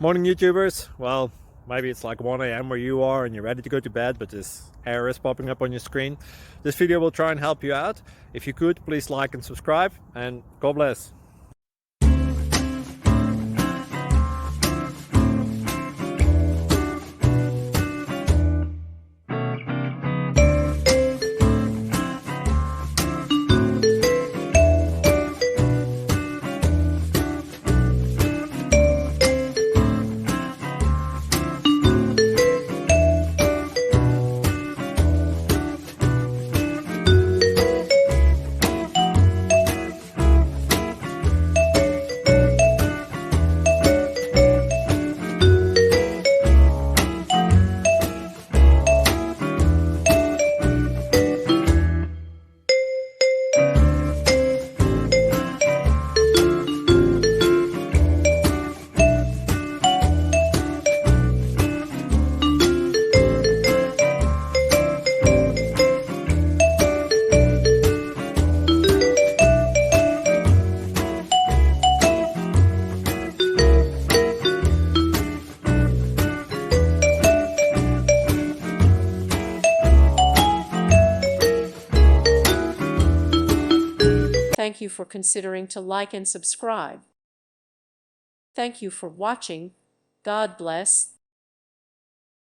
Morning YouTubers. Well, maybe it's like 1 a.m. where you are and you're ready to go to bed, but this error is popping up on your screen. This video will try and help you out. If you could, please like and subscribe, and God bless. Thank you for considering to like and subscribe. Thank you for watching. God bless.